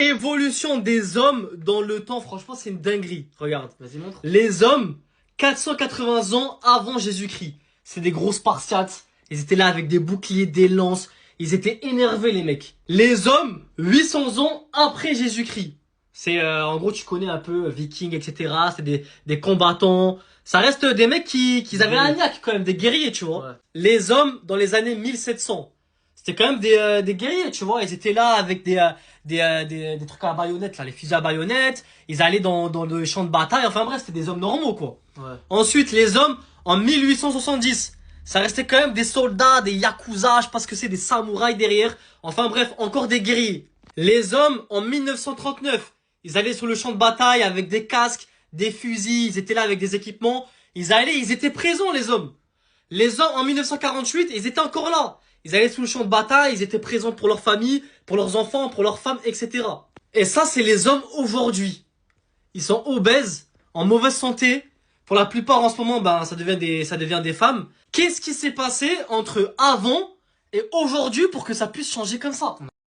Évolution des hommes dans le temps, franchement, c'est une dinguerie. Regarde. Vas-y, montre. Les hommes, 480 ans avant Jésus-Christ. C'est des gros Spartiates. Ils étaient là avec des boucliers, des lances. Ils étaient énervés, les mecs. Les hommes, 800 ans après Jésus-Christ. C'est, en gros, tu connais un peu Vikings, etc. C'est des combattants. Ça reste des mecs qui avaient un niaque quand même, des guerriers, tu vois. Ouais. Les hommes, dans les années 1700. C'était quand même des guerriers, tu vois. Ils étaient là avec des trucs à baïonnette, là, les fusils à baïonnette. Ils allaient dans le champ de bataille. Enfin bref, c'était des hommes normaux, quoi. Ouais. Ensuite, les hommes, en 1870. Ça restait quand même des soldats, des yakuza, je sais pas ce que c'est, des samouraïs derrière. Enfin bref, encore des guerriers. Les hommes, en 1939. Ils allaient sur le champ de bataille avec des casques, des fusils. Ils étaient là avec des équipements. Ils étaient présents, les hommes. Les hommes, en 1948, ils étaient encore là. Ils allaient sur le champ de bataille, ils étaient présents pour leur famille, pour leurs enfants, pour leurs femmes, etc. Et ça, c'est les hommes aujourd'hui. Ils sont obèses, en mauvaise santé. Pour la plupart, en ce moment, ben, ça devient des femmes. Qu'est-ce qui s'est passé entre avant et aujourd'hui pour que ça puisse changer comme ça?